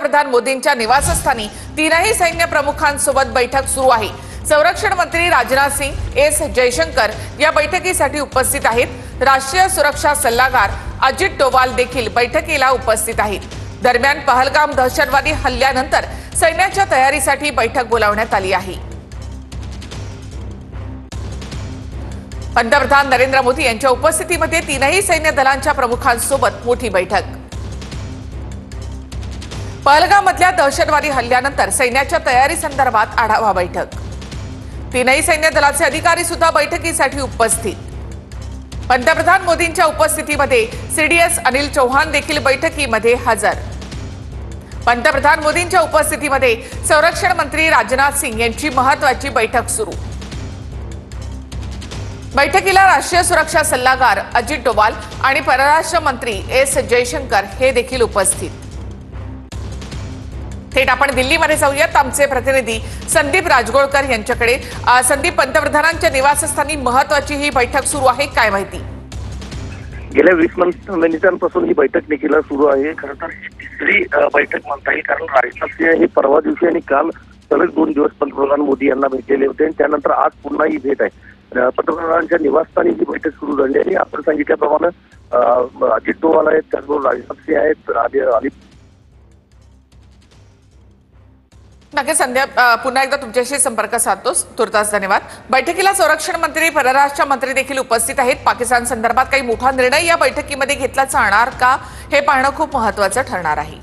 पंतप्रधान मोदींच्या निवासस्थानी तीनही सैन्य प्रमुखांसोबत बैठक सुरू आहे। संरक्षण मंत्री राजनाथ सिंह, एस जयशंकर या बैठकीसाठी उपस्थित आहेत। राष्ट्रीय सुरक्षा सल्लागार अजित डोवाल देखील बैठकीला उपस्थित आहेत। दरम्यान पहलगाम दहशतवादी हल्ल्यानंतर सैन्याच्या तयारीसाठी बैठक बोलावण्यात आली आहे। पंतप्रधान नरेंद्र मोदी यांच्या उपस्थितीमध्ये तीनही सैन्य दलांच्या प्रमुखांसोबत मोठी बैठक। पहलगाममधल्या दहशतवादी हल्ल्यानंतर सैन्याच्या तयारी संदर्भात आढावा बैठक। तीनही सैन्य दलाचे अधिकारी सुद्धा बैठकीसाठी उपस्थित। पंतप्रधान मोदींच्या उपस्थितीमध्ये सीडीएस अनिल चौहान देखील बैठकीमध्ये हजर। पंतप्रधान मोदींच्या उपस्थितीमध्ये संरक्षण मंत्री राजनाथ सिंह यांची महत्त्वाची बैठक सुरू। बैठकीला राष्ट्रीय सुरक्षा सल्लागार अजित डोवाल आणि परराष्ट्र मंत्री एस जयशंकर हे देखील उपस्थित। थेट आपण दिल्लीमध्ये जाऊयात, आमचे प्रतिनिधी संदीप राजगोळकर यांच्याकडे। संदीप, पंतप्रधानांच्या निवासस्थानी महत्त्वाची ही बैठक सुरू आहे, काय माहिती? गेल्या 20 मिनिटांपासून ही बैठक देखील सुरू आहे। खरं तर ही तिसरी बैठक म्हणता येईल, कारण राजनाथ सिंह हे परवा दिवशी आणि काल सलग 2 दिवस पंतप्रधान मोदी यांना भेटलेले होते आणि त्यानंतर आज पुन्हा ही भेट आहे। पंतप्रधानांच्या निवासस्थानी ही बैठक सुरू झाली आणि आपण सांगितल्याप्रमाणे अजित डोवाल आहेत, त्याचबरोबर राजनाथ सिंह आहेत। नक्कीच संदीप, पुन्हा एकदा तुमच्याशी संपर्क साधतोस, तुर्तास धन्यवाद। बैठकीला संरक्षण मंत्री, परराष्ट्र मंत्री देखील उपस्थित आहेत। पाकिस्तान संदर्भात काही मोठा निर्णय या बैठकीमध्ये घेतला जाणार का, हे पाहणं खूप महत्त्वाचं ठरणार आहे।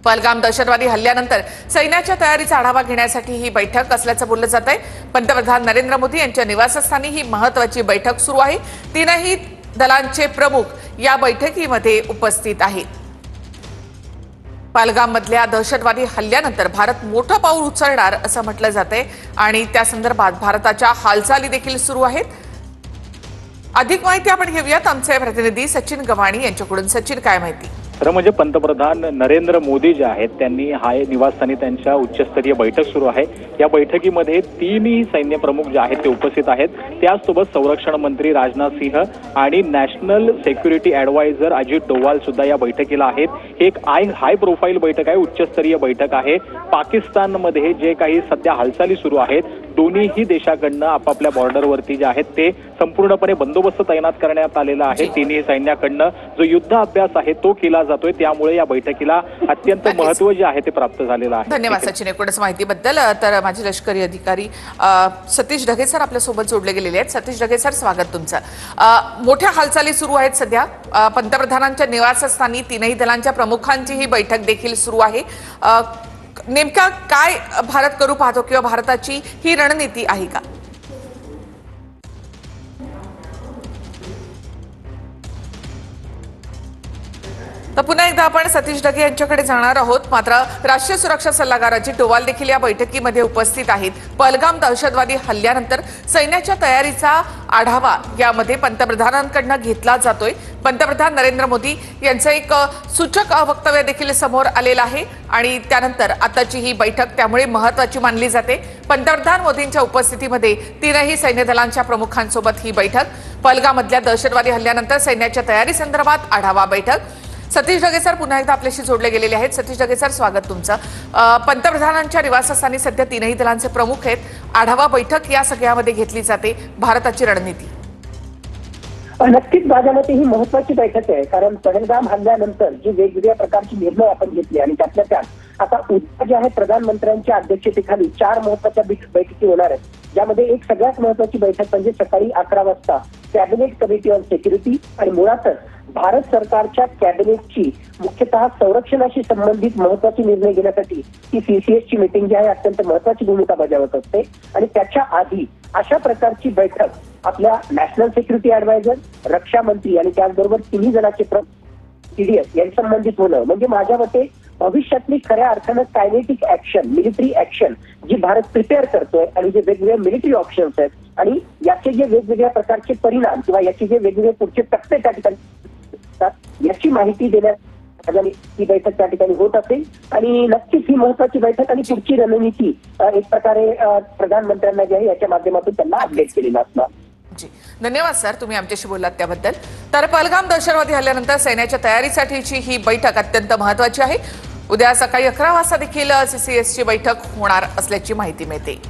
पहलगाम दहशतवादी हल्ल्यानंतर सैन्याच्या तयारीचा आढावा घेण्यासाठी ही बैठक असल्याचं बोललं जात आहे। पंतप्रधान नरेंद्र मोदी यांच्या निवासस्थानी ही महत्त्वाची बैठक सुरू आहे। तीनही दलांचे प्रमुख या बैठकीमध्ये उपस्थित आहेत। पहलगाममधल्या दहशतवादी हल्ल्यानंतर भारत मोठं पाऊल उचलणार असं म्हटलं जातंय आणि त्या संदर्भात भारताच्या हालचाली देखील सुरू आहेत। अधिक माहिती आपण घेऊयात आमचे प्रतिनिधी सचिन गव्हाणी यांच्याकडून। सचिन, काय माहिती? खरं म्हणजे पंतप्रधान नरेंद्र मोदी जे आहेत त्यांनी निवासस्थानी त्यांच्या उच्चस्तरीय बैठक सुरू आहे। या बैठकीमध्ये तीनही सैन्य प्रमुख जे आहेत ते उपस्थित आहेत। त्याचसोबत संरक्षण मंत्री राजनाथ सिंह आणि national security adviser Ajit Doval सुद्धा या बैठकीला आहेत। हे एक हाय प्रोफाईल बैठक आहे, उच्चस्तरीय बैठक आहे। पाकिस्तानमध्ये जे काही सध्या हालचाली सुरू आहेत, दोन्हीही देशाकडनं आपापल्या बॉर्डरवरती जे आहेत ते संपूर्णपणे बंदोबस्त तैनात करण्यात आलेला आहे। तिन्ही सैन्याकडनं जो युद्ध अभ्यास आहे तो केला जातोय, त्यामुळे या बैठकीला अत्यंत महत्त्व जे आहे ते प्राप्त झालेलं आहे। धन्यवाद सचिन एकूणच माहितीबद्दल। तर माझे लष्करी अधिकारी सतीश ढगे सर आपल्या सोबत जोडले गेलेले आहेत। सतीश ढगे सर, स्वागत तुमचं। मोठ्या हालचाली सुरू आहेत सध्या। पंतप्रधानांच्या निवासस्थानी तीनही दलांच्या प्रमुखांची ही बैठक देखील सुरू आहे। नेमका काय भारत करू पाहतो किंवा भारताची ही रणनीती आहे का? तर पुन्हा एकदा आपण सतीश ढगे यांच्याकडे जाणार आहोत। मात्र राष्ट्रीय सुरक्षा सल्लागार अजित डोवाल देखील या बैठकीमध्ये उपस्थित आहेत। पहलगाम दहशतवादी हल्ल्यानंतर सैन्याच्या तयारीचा आढावा यामध्ये पंतप्रधानांकडून घेतला जातोय। पंतप्रधान नरेंद्र मोदी यांचं एक सूचक वक्तव्य देखील समोर आलेलं आहे आणि त्यानंतर आताची ही बैठक त्यामुळे महत्त्वाची मानली जाते। पंतप्रधान मोदींच्या उपस्थितीमध्ये तीनही सैन्य दलांच्या प्रमुखांसोबत ही बैठक। पहलगाममधल्या दहशतवादी हल्ल्यानंतर सैन्याच्या तयारी संदर्भात आढावा बैठक। सतीश ढगे सर पुन्हा एकदा आपल्याशी जोडले गेलेले आहेत। सतीश ढगे सर, स्वागत तुमचं। पंतप्रधानांच्या निवासस्थानी सध्या तीनही दलांचे प्रमुख आहेत। आढावा बैठक या सगळ्यामध्ये घेतली जाते। भारताची रणनीती नक्कीच माझ्या मते ही महत्वाची बैठक आहे, कारण पहलगाम हल्ल्यानंतर जी वेगवेगळ्या प्रकारची निर्णय आपण घेतले आणि त्यातल्या त्यात आता उद्या जे आहे प्रधानमंत्र्यांच्या अध्यक्षतेखाली 4 महत्वाच्या बैठकी होणार आहेत, ज्यामध्ये एक सगळ्यात महत्वाची बैठक म्हणजे सकाळी 11 वाजता कॅबिनेट कमिटी ऑन सिक्युरिटी आणि मुळातच भारत सरकारच्या कॅबिनेटची मुख्यतः संरक्षणाशी संबंधित महत्वाचे निर्णय घेण्यासाठी ही सीसीएसची मीटिंग जी आहे अत्यंत महत्वाची भूमिका बजावत असते। आणि त्याच्या आधी अशा प्रकारची बैठक आपल्या नॅशनल सिक्युरिटी ॲडवायझर, रक्षा मंत्री आणि त्याचबरोबर तिन्ही जणांचे सीडीएस यांच्या संबंधित होणं म्हणजे माझ्या मते भविष्यातली खऱ्या अर्थानं कायनेटिक ऍक्शन, मिलिटरी ऍक्शन जी भारत प्रिपेअर करतोय आणि जे वेगवेगळे मिलिटरी ऑप्शन्स आहेत आणि याचे जे वेगवेगळ्या प्रकारचे परिणाम किंवा याचे जे वेगवेगळे पुढचे टप्पे त्या ठिकाणी याची माहिती देण्यात ही बैठक त्या ठिकाणी होत असेल। आणि नक्कीच ही महत्वाची बैठक आणि पुढची रणनीती एक प्रकारे प्रधानमंत्र्यांना जी आहे याच्या माध्यमातून त्यांना अपडेट केलेला असणार। जी, धन्यवाद सर, तुम्ही आमच्याशी बोललात त्याबद्दल। तर पहलगाम दहशतवादी हल्ल्यानंतर सैन्याच्या तयारीसाठीची ही बैठक अत्यंत महत्त्वाची आहे। उद्या सकाळी 11 वाजता देखील CCSची बैठक होणार असल्याची माहिती मिळते.